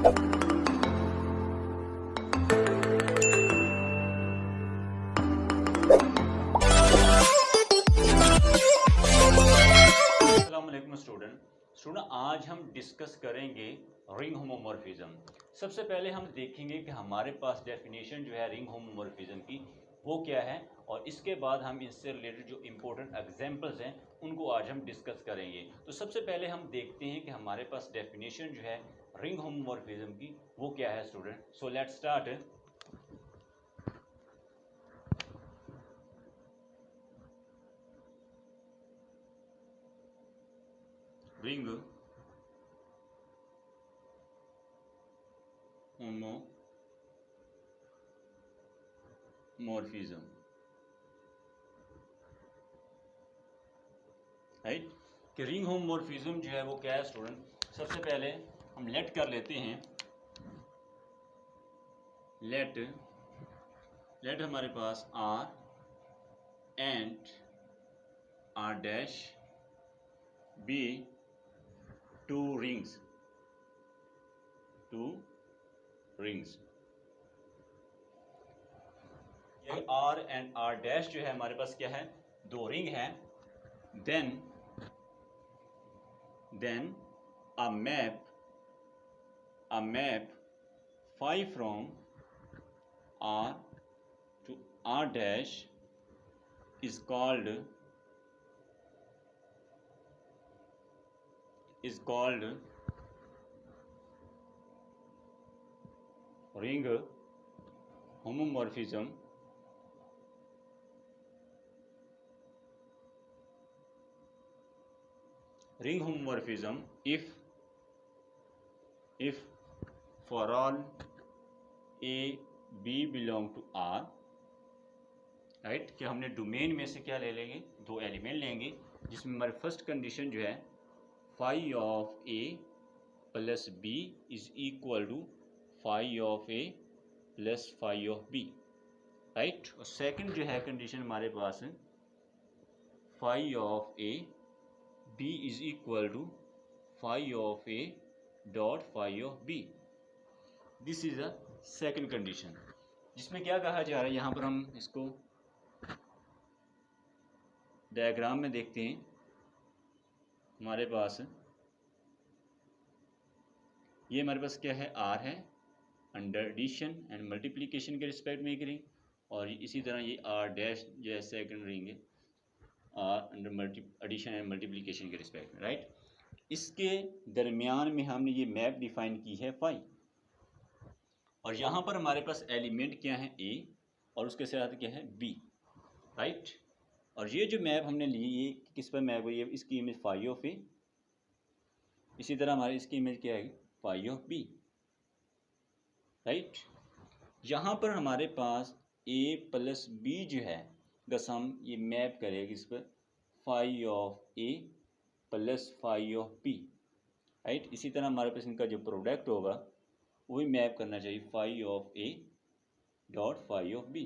Student आज हम discuss करेंगे रिंग होमोमॉर्फिज्म। सबसे पहले हम देखेंगे कि हमारे पास डेफिनेशन जो है रिंग होमोमॉर्फिज्म की वो क्या है, और इसके बाद हम इससे रिलेटेड जो इम्पोर्टेंट एग्जांपल्स हैं उनको आज हम डिस्कस करेंगे। तो सबसे पहले हम देखते हैं कि हमारे पास डेफिनेशन जो है रिंग होमोमॉर्फिज्म की वो क्या है student. So let's start. Ring homomorphism, right. कि रिंग होमोमॉर्फिज्म जो है वो क्या है स्टूडेंट। सबसे पहले हम लेट कर लेते हैं, लेट हमारे पास R and R dash B two rings ये आर एंड आर डैश जो है हमारे पास क्या है, दो रिंग हैं। Then a map phi from R to R dash is called ring homomorphism. Ring homomorphism if for all A B belong to R, right. कि हमने डोमेन में से क्या ले लेंगे, दो एलिमेंट लेंगे जिसमें हमारी फर्स्ट कंडीशन जो है phi of A plus B is equal to phi of A plus phi of B, right. और सेकंड जो है कंडीशन हमारे पास है phi of A B is equal to phi of A dot phi of B। This is a second condition, जिसमें क्या कहा जा रहा है, यहाँ पर हम इसको डायग्राम में देखते हैं। हमारे पास ये हमारे पास क्या है, आर है अंडर एडिशन एंड मल्टीप्लिकेशन के रिस्पेक्ट में एक रिंग, और इसी तरह ये आर डैश जो है सेकंड रिंग है R under addition and multiplication के रिस्पेक्ट में, राइट। इसके दरमियान में हमने ये मैप डिफाइन की है फाई, और यहाँ पर हमारे पास एलिमेंट क्या है ए और उसके साथ क्या है बी, राइट। और ये जो मैप हमने ली ये किस पर मैप हुई है, इसकी इमेज फाई ऑफ ए, इसी तरह हमारी इसकी इमेज क्या है फाई ऑफ बी, राइट। यहाँ पर हमारे पास ए प्लस बी जो है बस हम ये मैप करेंगे इस पर phi of A plus phi of B, right. इसी तरह हमारे पास इनका जो प्रोडक्ट होगा वही मैप करना चाहिए phi of A dot phi of B,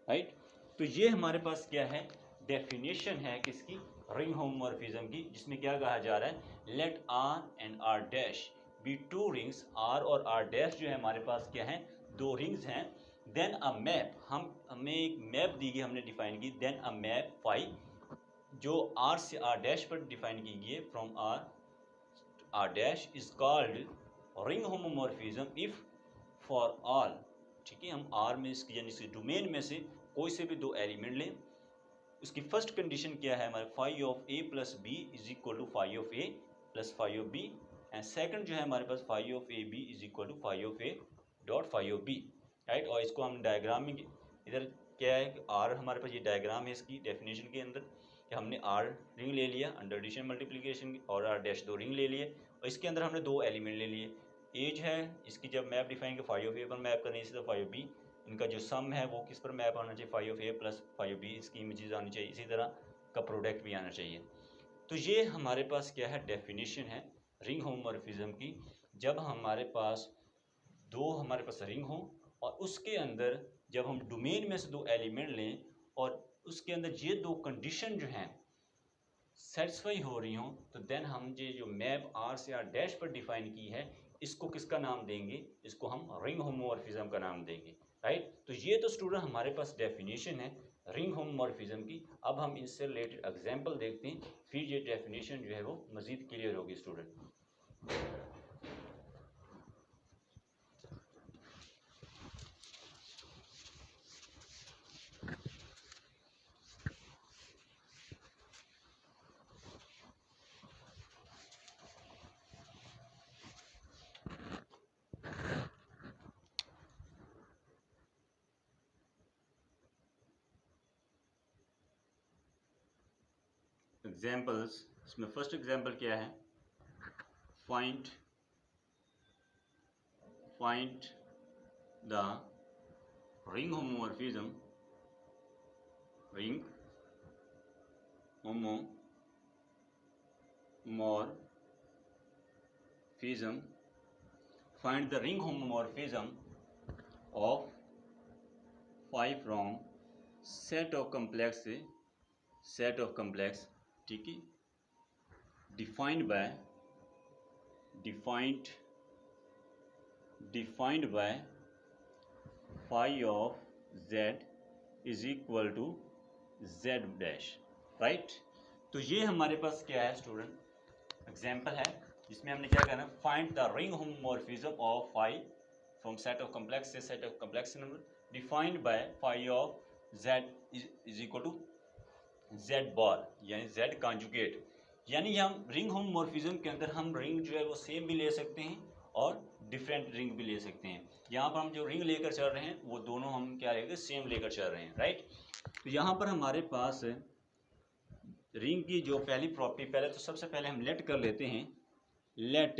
right. तो ये हमारे पास क्या है, डेफिनेशन है किसकी, रिंग होमोमॉर्फिज्म की, जिसमें क्या कहा जा रहा है, let R and R dash B two rings. R और आर डैश जो है हमारे पास क्या है, दो रिंग्स हैं। देन अ मैप, हमें एक मैप दी गई, हमने डिफाइन की। देन अ मैप फाई जो आर से आर डैश पर डिफाइन की गई है from R dash is called ring homomorphism if for all, ठीक है। हम आर में इसकी यानी इसके डोमेन में से कोई से भी दो एलिमेंट लें, उसकी फर्स्ट कंडीशन क्या है हमारे phi of A plus B is equal to phi of A plus phi of B, and second जो है हमारे पास phi of A B is equal to phi of A dot phi of B, right. और इसको हम diagram में इधर क्या है कि आर हमारे पास ये डायग्राम है इसकी डेफिनेशन के अंदर कि हमने आर रिंग ले लिया अंडर एडिशन मल्टीप्लिकेशन और आर डैश दो रिंग ले लिए, और इसके अंदर हमने दो एलिमेंट ले लिए। एज है इसकी जब मैप डिफाइन के फाई ऑफ ए पर मैप करनी है, इसी तरह फाई ऑफ बी, इनका जो सम है वो किस पर मैप आना चाहिए, phi of A plus phi of B, इसकी इमेजेस आनी चाहिए, इसी तरह का प्रोडक्ट भी आना चाहिए। तो ये हमारे पास क्या है, डेफिनेशन है रिंग होमोमॉर्फिज्म की। जब हमारे पास दो हमारे पास रिंग हो और उसके अंदर जब हम डोमेन में से दो एलिमेंट लें और उसके अंदर ये दो कंडीशन जो हैं सेटिस्फाई हो रही हों, तो देन हम ये जो मैप आर से आर डैश पर डिफाइन की है इसको किसका नाम देंगे, इसको हम रिंग होमोमॉर्फिज्म का नाम देंगे, राइट। तो ये तो स्टूडेंट हमारे पास डेफिनेशन है रिंग होमोमॉर्फिज्म की। अब हम इससे रिलेटेड एग्जांपल देखते हैं, फिर ये डेफिनेशन जो है वो मजीद क्लियर होगी स्टूडेंट। एग्जाम्पल्स, इसमें फर्स्ट एग्जाम्पल क्या है, find the ring homomorphism find the ring homomorphism of phi from set of complex, ठीक है, defined by phi of z is equal to z dash, right. तो ये हमारे पास क्या है स्टूडेंट, एग्जाम्पल है जिसमें हमने क्या करना, find the ring homomorphism of phi from set of complex से set of complex number defined by phi of z is equal to z bar, यानी z कॉन्जुगेट। यानी हम रिंग होमोमॉर्फिज्म के अंदर हम रिंग जो है वो सेम भी ले सकते हैं और डिफरेंट रिंग भी ले सकते हैं। यहाँ पर हम जो रिंग लेकर चल रहे हैं वो दोनों हम क्या लेकर सेम लेकर चल रहे हैं, राइट। तो यहाँ पर हमारे पास रिंग की जो पहली प्रॉपर्टी, पहले तो सबसे पहले हम लेट कर लेते हैं, late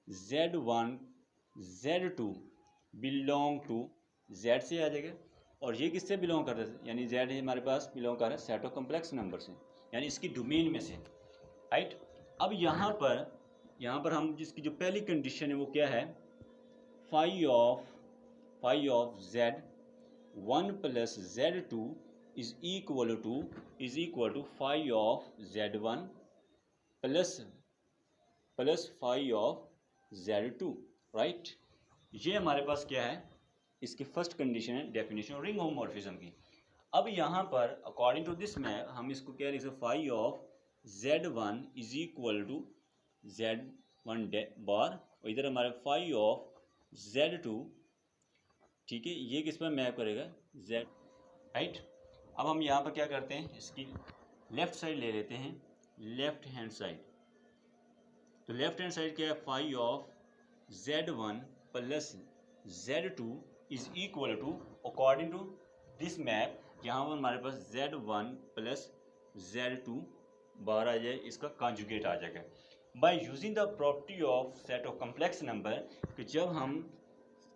z1 z2 belong to, z से आ जाएगा और ये किससे बिलोंग करता है, यानी z हमारे पास बिलोंग कर रहा है सेट ऑफ कॉम्प्लेक्स नंबर से, यानी इसकी डोमेन में से, राइट। अब यहाँ पर हम जिसकी जो पहली कंडीशन है वो क्या है, phi of z1 plus z2 is equal to phi of z1 plus phi of z2, right. ये हमारे पास क्या है, इसकी फर्स्ट कंडीशन है डेफिनेशन रिंग होमोमॉर्फिज्म की। अब यहाँ पर अकॉर्डिंग टू दिस मैप हम इसको क्या लिख सकते, phi of z1 is equal to z1 bar, और इधर हमारे फाई ऑफ z2, ठीक है, ये किस पर मैप करेगा, z, राइट। अब हम यहाँ पर क्या करते हैं, इसकी लेफ्ट साइड ले लेते हैं, लेफ्ट हैंड साइड। तो लेफ्ट हैंड साइड क्या है, phi of z1 plus z2 is equal to, according to this map यहाँ पर हमारे पास z1 प्लस z2 बार आ जाए, इसका कॉन्जुगेट आ जाएगा। Bye using the property of set of complex number, कि जब हम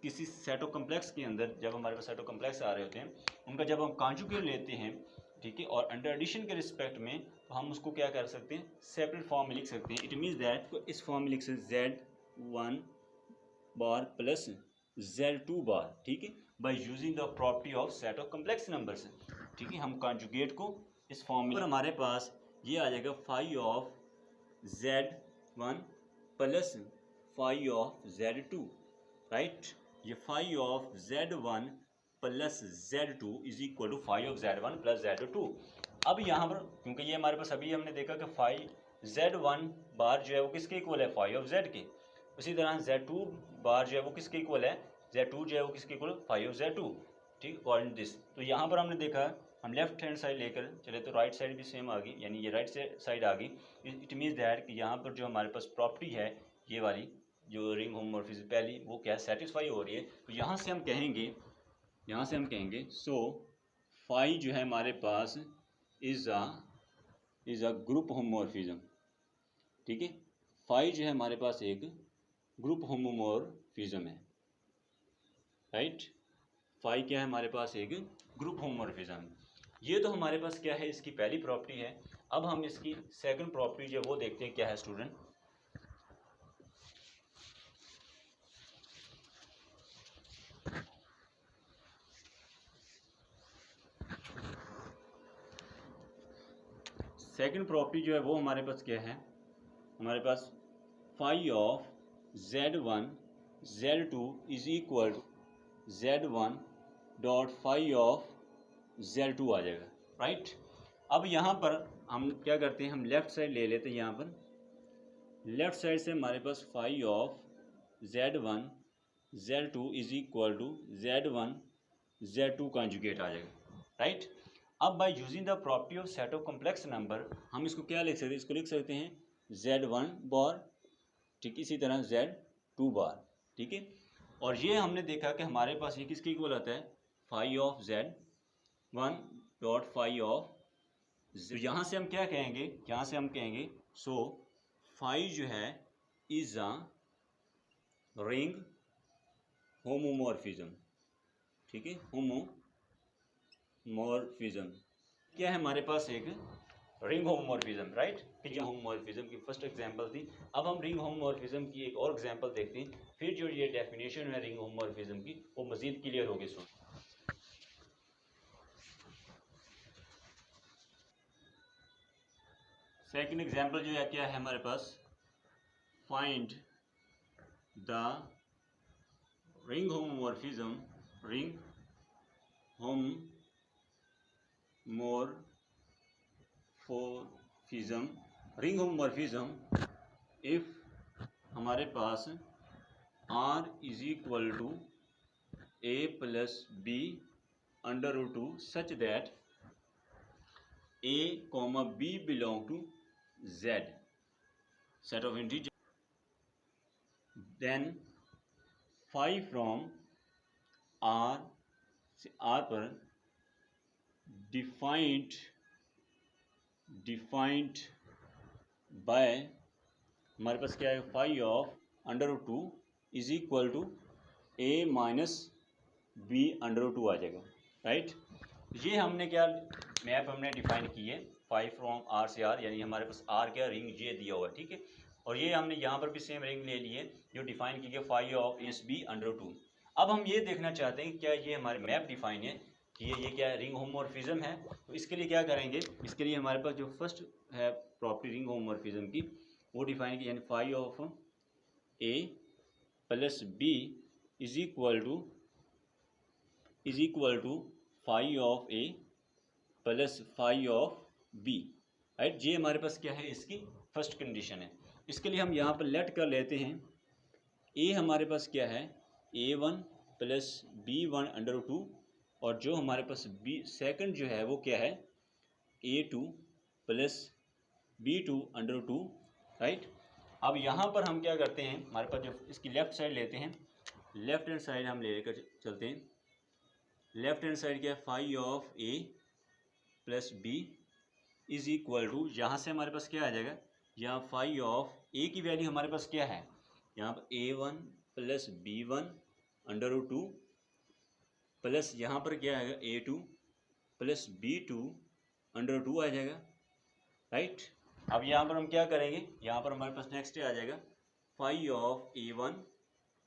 किसी सेट ऑफ कॉम्प्लेक्स के अंदर, जब हमारे पास सेट ऑफ कॉम्प्लेक्स आ रहे होते हैं, उनका जब हम कॉन्जुगेट लेते हैं, ठीक है, और अंडर एडिशन के रिस्पेक्ट में, तो हम उसको क्या कर सकते हैं, सेपरेट फॉर्म में लिख सकते हैं। इट मीन्स दैट इस फॉर्म में लिख सकते हैं z1 बार प्लस z2 बार, ठीक है, bye using the property of set of complex numbers, ठीक है। हम कॉन्जुगेट को इस फॉर्म में, हमारे पास ये आ जाएगा phi of z1 plus phi of z2, right. ये phi of z1 plus z2 is equal to phi of z1 plus z2। अब यहाँ पर क्योंकि ये हमारे पास अभी हमने देखा कि फाई z1 बार जो है वो किसके इक्वल है, फाई ऑफ z के, उसी तरह z2 बार जो है वो किसके इक्वल है, z2 जो है वो किसके इक्वल, फाई ऑफ z2, ठीक, अकॉर्डिंग दिस। तो यहाँ पर हमने देखा, हम लेफ्ट हैंड साइड लेकर चले तो राइट साइड भी सेम आ गई, यानी ये राइट साइड आ गई। इट मीन्स दैट कि यहाँ पर जो हमारे पास प्रॉपर्टी है, ये वाली जो रिंग होमोमॉर्फिज्म पहली, वो क्या सेटिस्फाई हो रही है। तो यहाँ से हम कहेंगे सो फाई जो है हमारे पास इज अ ग्रुप होमोमॉर्फिज्म, ठीक है। फाई जो है हमारे पास एक ग्रुप होमोमॉर्फिज्म है, राइट। फाई क्या है हमारे पास एक ग्रुप होमोमॉर्फिज्म। ये तो हमारे पास क्या है, इसकी पहली प्रॉपर्टी है। अब हम इसकी सेकंड प्रॉपर्टी जो है वो देखते हैं क्या है स्टूडेंट। सेकंड प्रॉपर्टी जो है वो हमारे पास क्या है, हमारे पास phi of Z1 Z2 is equal to Z1 dot phi of Z2 आ जाएगा, राइट। अब यहाँ पर हम क्या करते हैं, हम लेफ़्ट साइड ले लेते हैं। यहाँ पर लेफ़्ट साइड से हमारे पास phi of Z1 Z2 is equal to Z1 Z2 conjugate आ जाएगा, राइट। अब by using the property of set of complex number हम इसको क्या लिख सकते हैं, इसको लिख सकते हैं Z1 बार, ठीक, इसी तरह Z2 बार, ठीक है। और ये हमने देखा कि हमारे पास ये किसके इक्वल आता है, phi of Z1 dot phi of, यहाँ से हम क्या कहेंगे, यहाँ से हम कहेंगे सो फाई जो है इज अ रिंग होमोमॉर्फिज्म, ठीक है, होमोमॉर्फिज्म क्या है हमारे पास, एक रिंग होमोमॉर्फिज्म, राइट। फिर जो होमोमॉर्फिज्म की फर्स्ट एग्जांपल थी, अब हम रिंग होमोमॉर्फिज्म की एक और एग्जांपल देखते हैं, फिर जो ये डेफिनेशन है रिंग होमोमॉर्फिज्म की वो मजीद क्लियर होगी। सुन, सेकंड एग्जांपल जो है क्या है हमारे पास, find the ring homomorphism, ring homomorphism, ring homomorphism if हमारे पास R is equal to A plus B under root 2 such that A comma B belong to Z set of integer, then phi from R से R पर defined by हमारे पास क्या है, phi of under root 2 is equal to A minus B under root 2 आ जाएगा, right. ये हमने क्या मैप हमने डिफाइन की है, फाई फ्रॉम R से R, यानी हमारे पास R क्या रिंग ये दिया हुआ है, ठीक है। और ये हमने यहाँ पर भी सेम रिंग ले ली है जो डिफाइन की गई phi of S B under 2। अब हम ये देखना चाहते हैं क्या ये हमारे मैप डिफाइन है कि ये क्या है, रिंग होमोमॉर्फिज्म है। तो इसके लिए क्या करेंगे, इसके लिए हमारे पास जो फर्स्ट है प्रॉपर्टी रिंग होमोमॉर्फिज्म की वो डिफाइन की, यानी phi of A plus B is equal to phi of A plus phi of B, right. ये हमारे पास क्या है, इसकी फर्स्ट कंडीशन है। इसके लिए हम यहाँ पर लेट कर लेते हैं, ए हमारे पास क्या है, A1 प्लस B1 अंडर 2, और जो हमारे पास बी सेकंड जो है वो क्या है, A2 plus B2 under 2, right. अब यहाँ पर हम क्या करते हैं, हमारे पास जो इसकी लेफ़्ट साइड लेते हैं, लेफ़्ट हैंड साइड हम लेकर चलते हैं। लेफ़्ट हैंड साइड क्या है, phi of A plus B is equal to, यहाँ से हमारे पास क्या आ जाएगा, यहाँ फाई ऑफ A की वैल्यू हमारे पास क्या है, यहाँ पर A1 plus B1 under root 2 plus यहाँ पर क्या आएगा, A2 प्लस B2 अंडर 2 आ जाएगा, राइट। अब यहाँ पर हम क्या करेंगे, यहाँ पर हमारे पास नेक्स्ट आ जाएगा फाई ऑफ A1,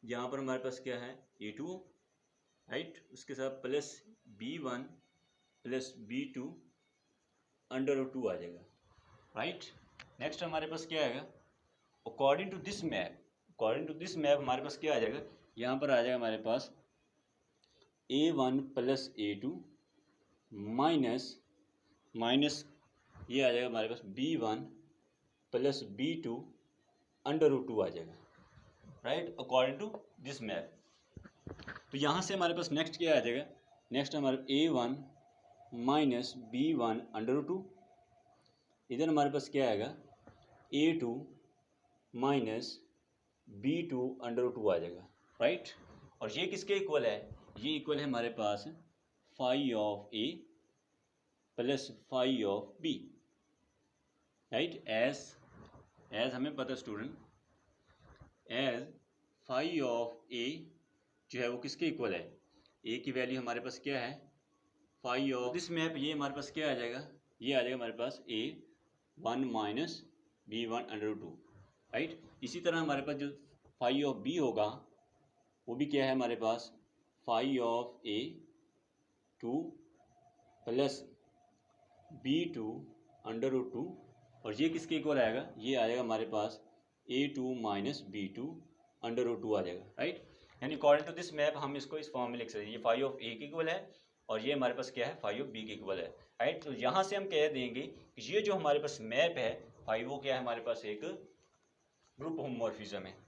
यहाँ पर हमारे पास क्या है A2, राइट, उसके साथ plus B1 plus B2 under root 2 आ जाएगा, राइट। नेक्स्ट हमारे पास क्या आएगा, अकॉर्डिंग टू दिस मैप हमारे पास क्या आ जाएगा, यहाँ पर आ जाएगा हमारे पास A1 प्लस A2 माइनस ये आ जाएगा हमारे पास B1 plus B2 under root 2 आ जाएगा, right, according to this map. तो यहाँ से हमारे पास नेक्स्ट क्या आ जाएगा, नेक्स्ट हमारे A1 minus B1 under root 2, इधर हमारे पास क्या आएगा, A2 minus B2 under root 2 आ जाएगा, राइट। और ये किसके इक्वल है, ये इक्वल है हमारे पास phi of A plus phi of B, right. As हमें पता student, as phi of A जो है वो किसके इक्वल है, A की वैल्यू हमारे पास क्या है, फाई ऑफ दिस मैप, ये हमारे पास क्या आ जाएगा, ये आ जाएगा हमारे पास A1 minus B1 under root 2, right. इसी तरह हमारे पास जो फाई ऑफ B होगा वो भी क्या है हमारे पास, phi of A2 plus B2 under root 2, और ये किसके इक्वल आएगा, ये आ जाएगा हमारे पास A2 minus B2 under root 2 आ जाएगा, राइट। यानी अकॉर्डिंग टू दिस मैप हम इसको इस फॉर्म में लिख सकते हैं, ये फाई ऑफ ए के इक्वल है और ये हमारे पास क्या है, फाई ऑफ बी के इक्वल है, राइट। तो यहाँ से हम कह देंगे कि ये जो हमारे पास मैप है फाई, वो क्या है, हमारे पास एक ग्रुप होमोमॉर्फिज्म है।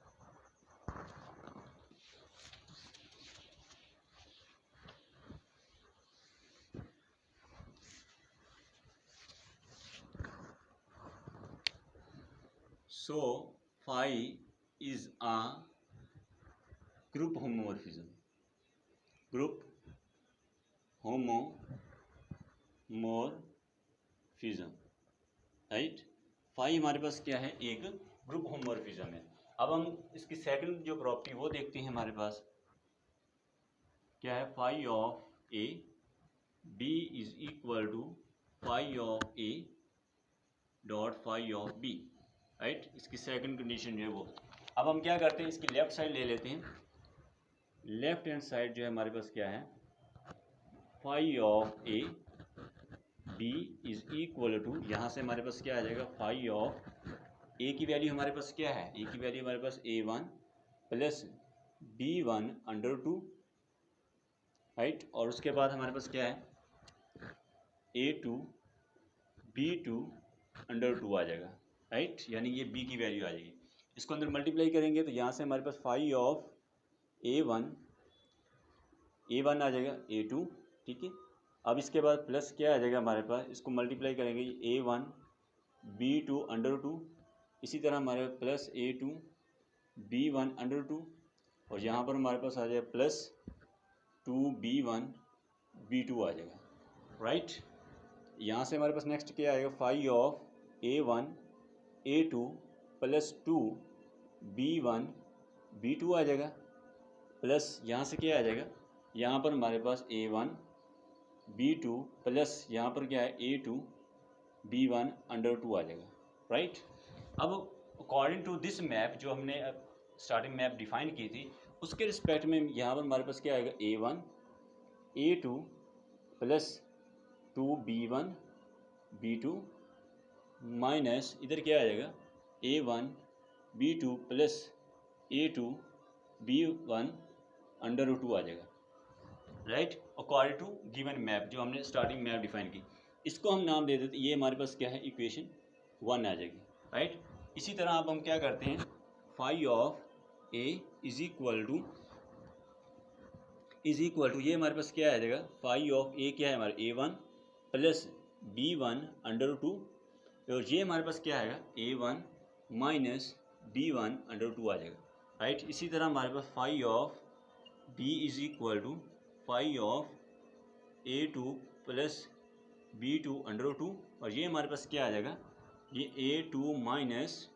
So phi is a group homomorphism. Group homomorphism, right. phi हमारे पास क्या है, एक ग्रुप होमोमॉर्फिज्म है। अब हम इसकी सेकंड जो प्रॉपर्टी वो देखते हैं, हमारे पास क्या है, phi of a b is equal to phi of a dot phi of b, right. इसकी सेकंड कंडीशन जो है वो। अब हम क्या करते हैं, इसकी लेफ्ट साइड ले लेते हैं। लेफ्ट हैंड साइड जो है हमारे पास क्या है, phi of A B is equal to, यहाँ से हमारे पास क्या आ जाएगा, फाई ऑफ ए की वैल्यू हमारे पास क्या है, ए की वैल्यू हमारे पास a1 plus b1 under 2, right. और उसके बाद हमारे पास क्या है, a2 b2 अंडर 2 आ जाएगा, राइट। यानी ये b की वैल्यू आ जाएगी। इसको अंदर मल्टीप्लाई करेंगे तो यहाँ से हमारे पास फाई ऑफ a1 आ जाएगा a2, ठीक है। अब इसके बाद प्लस क्या आ जाएगा हमारे पास, इसको मल्टीप्लाई करेंगे a1 b2 अंडर 2, इसी तरह हमारे प्लस a2 b1 अंडर 2, और यहाँ पर हमारे पास आ जाएगा प्लस 2b1 b2 आ जाएगा, राइट। यहाँ से हमारे पास नेक्स्ट क्या आएगा, phi of a1 a2 plus 2 b1 b2 आ जाएगा, प्लस यहाँ से क्या आ जाएगा, यहाँ पर हमारे पास a1 b2 प्लस यहाँ पर क्या है a2 b1 अंडर 2 आ जाएगा, राइट। अब अकॉर्डिंग टू दिस मैप जो हमने स्टार्टिंग मैप डिफाइन की थी, उसके रिस्पेक्ट में यहाँ पर हमारे पास क्या आएगा, a1 a2 plus 2b1 b2 minus इधर क्या आ जाएगा, a1 b2 plus a2 b1 under 2 आ जाएगा, right. According to given map जो हमने स्टार्टिंग मैप डिफाइन की, इसको हम नाम दे देते, ये हमारे पास क्या है, इक्वेशन 1 आ जाएगी, राइट। इसी तरह अब हम क्या करते हैं, phi of A is equal to ये हमारे पास क्या आ जाएगा, फाई ऑफ ए क्या है हमारे a1 प्लस b1 अंडर 2, और ये हमारे पास क्या आएगा, a1 माइनस b1 अंडर 2 आ जाएगा, राइट। इसी तरह हमारे पास phi of b is equal to phi of a2 plus b2 under 2, और ये हमारे पास क्या आ जाएगा, ये a2 माइनस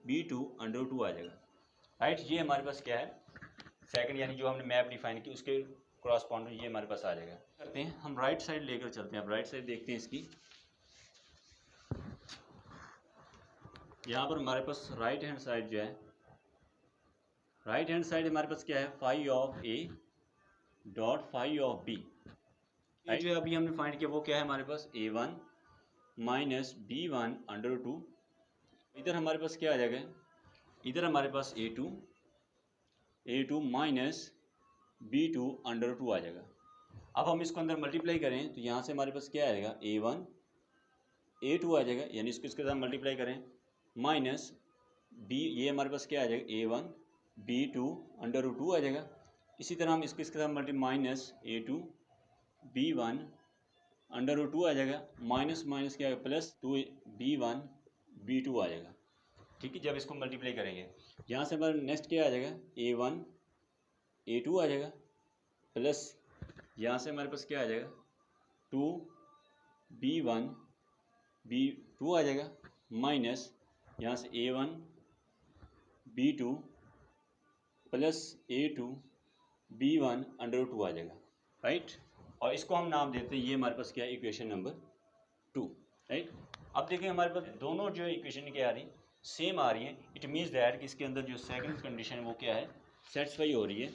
b2 अंडर 2 आ जाएगा, राइट। ये हमारे पास क्या है, सेकंड यानी जो हमने मैप डिफाइन की उसके क्रॉसपॉन्डेंट ये हमारे पास आ जाएगा। करते हैं हम राइट साइड लेकर चलते हैं। अब राइट साइड देखते हैं इसकी, यहाँ पर हमारे पास राइट हैंड साइड जो है, राइट हैंड साइड हमारे पास क्या है, phi of A dot phi of B, right. जो अभी हमने फाइंड किया वो क्या है हमारे पास, a1 माइनस b1 अंडर 2, इधर हमारे पास क्या आ जाएगा, इधर हमारे पास a2 माइनस b2 अंडर 2 आ जाएगा। अब हम इसको अंदर मल्टीप्लाई करें तो यहाँ से हमारे पास क्या आएगा, a1 a2 आ जाएगा, यानी इसको इसके साथ मल्टीप्लाई करें, माइनस b, ये हमारे पास क्या आ जाएगा, a1 b2 अंडर 2 आ जाएगा। इसी तरह हम इसके साथ multi minus a2 b1 under 2 आ जाएगा, माइनस माइनस क्या है प्लस 2b1 b2 आ जाएगा, ठीक है। जब इसको मल्टीप्लाई करेंगे यहाँ से हमारा नेक्स्ट क्या आ जाएगा, a1 a2 आ जाएगा, प्लस यहाँ से हमारे पास क्या आ जाएगा, 2b1 b2 आ जाएगा, माइनस यहाँ से a1 b2 plus a2 b1 under 2 आ जाएगा, राइट। और इसको हम नाम देते हैं, ये हमारे पास क्या है, इक्वेशन नंबर 2, राइट। अब देखिए हमारे पास दोनों जो इक्वेशन क्या आ रही सेम आ रही है, इट मीन्स दैट कि इसके अंदर जो सेकंड कंडीशन है वो क्या है, सेटिस्फाई हो रही है।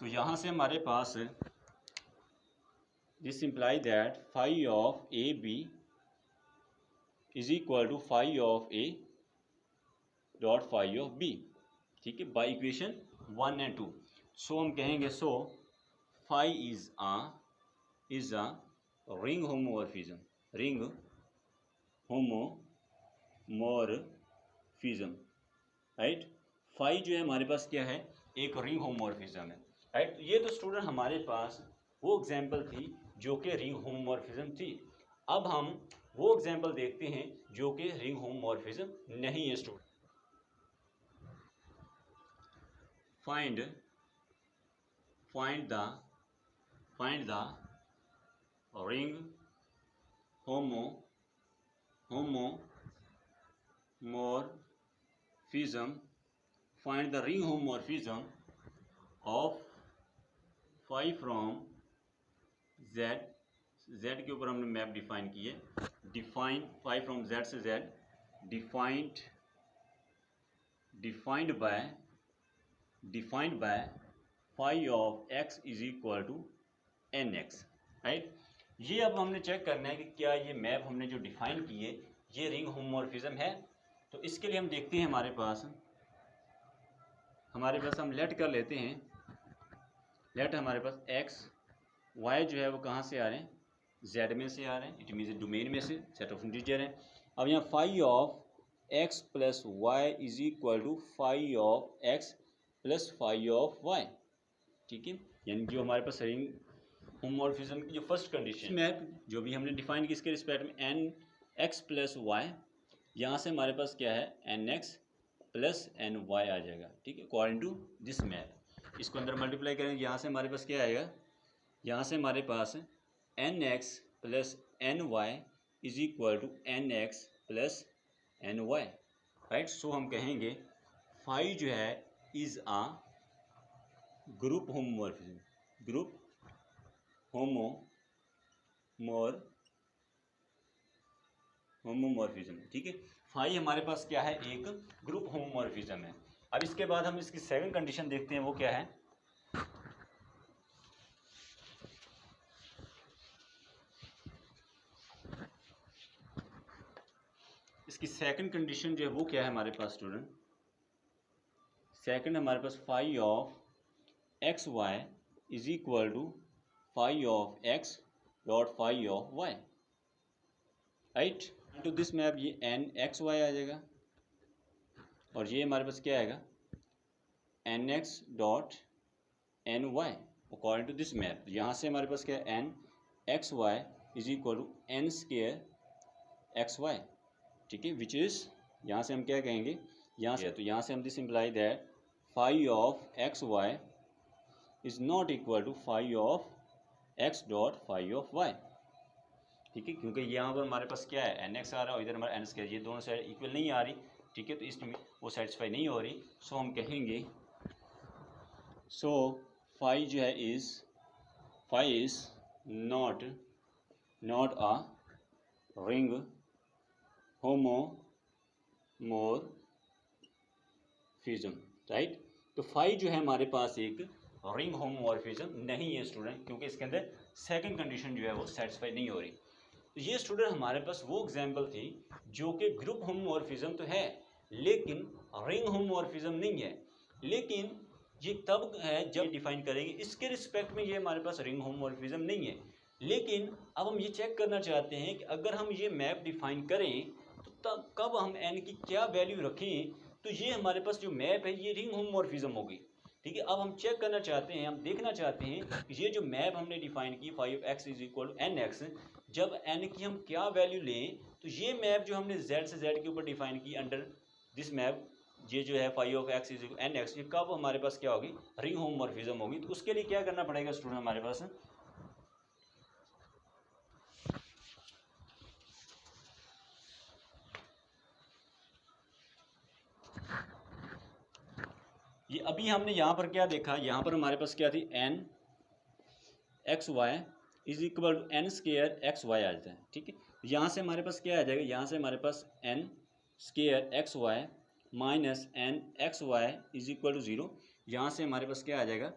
तो यहाँ से हमारे पास this imply that phi of A B is equal to phi of A dot phi of B, ठीक है, बाई इक्वेशन 1 एंड 2। सो हम कहेंगे so phi is a ring homomorphism, ring homomorphism, right. Phi जो है हमारे पास क्या है, एक रिंग होमोमॉर्फिज्म है, राइट। ये तो स्टूडेंट हमारे पास वो एग्जांपल थी जो कि रिंग होमोमॉर्फिज्म थी। अब हम वो एग्जांपल देखते हैं जो कि रिंग होमोमॉर्फिज्म नहीं है student. Find the ring homomorphism, find the ring homomorphism of phi from z, z के ऊपर हमने मैप डिफाइन की है, डिफाइन phi from z से z, defined by phi of x is equal to nx, right. ये अब हमने check करना है कि क्या ये मैप हमने जो डिफाइन की है ये रिंग होमोमॉर्फिज्म है। तो इसके लिए हम देखते हैं हमारे पास हम लेट कर लेते हैं, लेट हमारे पास x y जो है वो कहाँ से आ रहे हैं, z में से आ रहे हैं, इट मीन्स डोमेन में से, सेट ऑफ इंटीजर है। अब यहाँ phi of x plus y is equal to phi of x plus phi of y, ठीक है। यानी जो हमारे पास रिंग होमोमॉर्फिज्म की जो फर्स्ट कंडीशन मैप जो भी हमने डिफाइन की इसके रिस्पेक्ट में एन एक्स प्लस वाई, यहाँ से हमारे पास क्या है n x plus n y आ जाएगा, ठीक है, अकॉर्डिंग टू दिस मैप। इसको अंदर मल्टीप्लाई करेंगे, यहाँ से हमारे पास क्या आएगा, यहाँ से हमारे पास n x plus n y is equal to n x plus n y, right. So हम कहेंगे फाई जो है is a group homomorphism, group homomorphism, ठीक है। फाई हमारे पास क्या है, एक ग्रुप होमोमॉर्फिज्म है। अब इसके बाद हम इसकी सेकंड कंडीशन देखते हैं, वो क्या है, इसकी सेकंड कंडीशन जो है वो क्या है हमारे पास स्टूडेंट, सेकंड हमारे पास phi of x y is equal to phi of x dot phi of y, right. To this map ये एन एक्स वाई आ जाएगा और ये हमारे पास क्या आएगा n x dot n y according to this map. यहाँ से हमारे पास क्या है n x y is equal to n square x y, ठीक है, विच इज़ यहाँ से हम क्या कहेंगे, यहाँ से तो यहाँ से हम this imply that phi of x y is not equal to phi of x dot phi of y, ठीक है, क्योंकि यहाँ पर हमारे पास क्या है एन एक्स आ रहा है और इधर हमारा एन स्क्वायर, ये दोनों साइड इक्वल नहीं आ रही, ठीक है, तो इसमें वो सेटिस्फाई नहीं हो रही। सो हम कहेंगे सो फाई जो है is phi is not a ring homomorphism, right. तो फाई जो है हमारे पास एक रिंग होमोमॉर्फिज्म नहीं है स्टूडेंट, क्योंकि इसके अंदर सेकंड कंडीशन जो है वो सेटिस्फाई नहीं हो रही। तो ये स्टूडेंट हमारे पास वो एग्जांपल थी जो कि ग्रुप होमोमॉर्फिज्म तो है लेकिन रिंग होमोमॉर्फिज्म नहीं है। लेकिन ये तब है जब डिफाइन करेंगे इसके रिस्पेक्ट में ये हमारे पास रिंग होमोमॉर्फिज्म नहीं है। लेकिन अब हम ये चेक करना चाहते हैं कि अगर हम ये मैप डिफाइन करें तो तब कब हम एन की क्या वैल्यू रखें तो ये हमारे पास जो मैप है ये रिंग होमोमॉर्फिज्म होगी, ठीक है। अब हम चेक करना चाहते हैं, हम देखना चाहते हैं कि ये जो मैप हमने डिफाइन की phi of x is equal to n x, जब एन की हम क्या वैल्यू लें तो ये मैप जो हमने जेड से जेड के ऊपर डिफाइन की अंडर दिस मैप, ये जो है phi of x is equal n x, ये कब हमारे पास क्या होगी रिंग होमोमॉर्फिज्म होगी। तो उसके लिए क्या करना पड़ेगा स्टूडेंट हमारे पास, ये अभी हमने यहाँ पर क्या देखा, यहाँ पर हमारे पास क्या थी n x y is equal to n square x y आ जाता है, ठीक है। यहाँ से हमारे पास क्या आ जाएगा, यहाँ से हमारे पास n square x y minus n x y is equal to zero, यहाँ से हमारे पास क्या आ जाएगा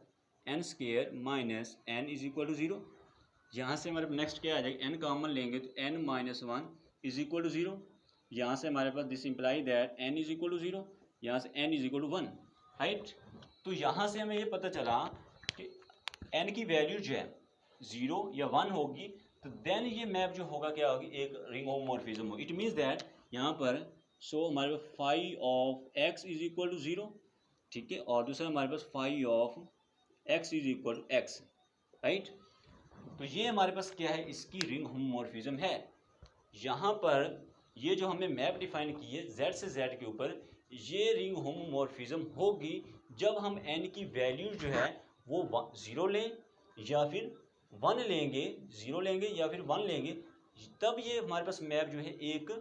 n square minus n is equal to zero. यहाँ से हमारे पास नेक्स्ट क्या आ जाएगा, एन कॉमन लेंगे तो n minus one is equal to zero. यहाँ से हमारे पास this imply that n is equal to zero. यहाँ से n is equal to 1, right. तो यहाँ से हमें ये पता चला कि n की वैल्यू जो है 0 या 1 होगी, तो देन ये मैप जो होगा क्या होगी, एक रिंग होमोमॉर्फिज्म होगी। इट मीन्स दैट यहाँ पर सो हमारे पास phi of x is equal to 0, ठीक है, और दूसरा हमारे पास phi of x is equal to x, right. तो ये हमारे पास क्या है, इसकी रिंग होमोमॉर्फिज्म है। यहाँ पर ये जो हमने मैप डिफाइन की है z से z के ऊपर, ये रिंग होमोमॉर्फिज्म होगी जब हम n की वैल्यू जो है वो 0 लें या फिर 1 लेंगे, 0 लेंगे या फिर 1 लेंगे, तब ये हमारे पास मैप जो है एक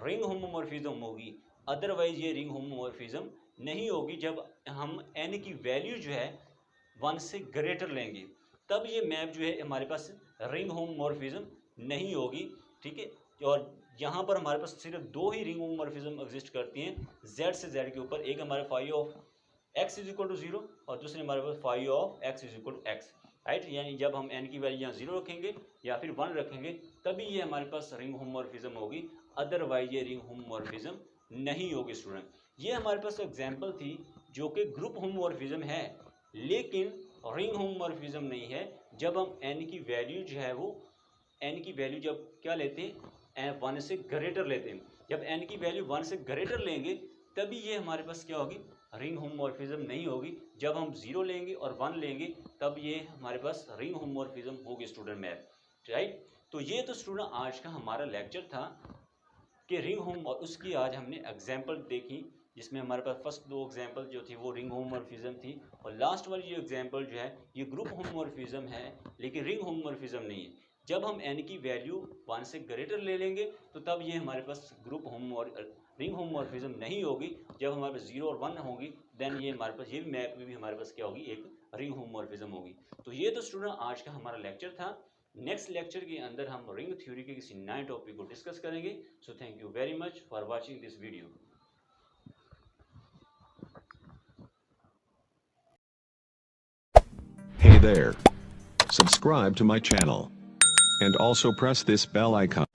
रिंग होमोमॉर्फिज्म होगी। अदरवाइज ये रिंग होमोमॉर्फिज्म नहीं होगी। जब हम n की वैल्यू जो है 1 से ग्रेटर लेंगे, तब ये मैप जो है हमारे पास रिंग होमोमॉर्फिज्म नहीं होगी, ठीक है। और यहाँ पर हमारे पास सिर्फ 2 ही रिंग होमोमॉर्फिज्म एग्जिस्ट करती हैं z से z के ऊपर। एक हमारे phi of x is equal to 0 और दूसरे हमारे पास phi of x is equal to x, right. यानी जब हम n की वैल्यू यहाँ 0 रखेंगे या फिर 1 रखेंगे, तभी ये हमारे पास रिंग होमोमॉर्फिज्म होगी, अदरवाइज ये रिंग होमोमॉर्फिज्म नहीं होगी। स्टूडेंट, ये हमारे पास एग्जाम्पल थी जो कि ग्रुप होमोमॉर्फिज्म है, लेकिन रिंग होमोमॉर्फिज्म नहीं है। जब हम n की वैल्यू जो है वो n की वैल्यू जब क्या लेते हैं, 1 से ग्रेटर लेते हैं। जब n की वैल्यू 1 से ग्रेटर लेंगे, तभी ये हमारे पास क्या होगी, रिंग होमोमॉर्फिज्म नहीं होगी। जब हम 0 लेंगे और 1 लेंगे, तब ये हमारे पास रिंग होमोमॉर्फिज्म होगी स्टूडेंट मैप, राइट। तो ये तो स्टूडेंट आज का हमारा लेक्चर था कि रिंग होम, और उसकी आज हमने एग्जाम्पल देखी, जिसमें हमारे पास फर्स्ट 2 एग्जाम्पल जो थी वो रिंग होमोमॉर्फिज्म थी, और लास्ट वाली जो एग्जाम्पल जो है ये ग्रुप होमोमॉर्फिज्म है, लेकिन रिंग होमोमॉर्फिज्म नहीं है। जब हम n की वैल्यू 1 से ग्रेटर ले लेंगे, तो तब ये हमारे पास ग्रुप रिंग होमोमॉर्फिज्म नहीं होगी। जब हमारे पास 0 और 1 होगी, देन ये हमारे पास ये मैप में भी हमारे पास क्या होगी, एक रिंग होमोमॉर्फिज्म होगी। तो ये तो स्टूडेंट आज का हमारा लेक्चर था। नेक्स्ट लेक्चर के अंदर हम रिंग थ्योरी के किसी नए टॉपिक को डिस्कस करेंगे। So thank you very much for watching this video. Hey there. Subscribe to my channel. And also press this bell icon.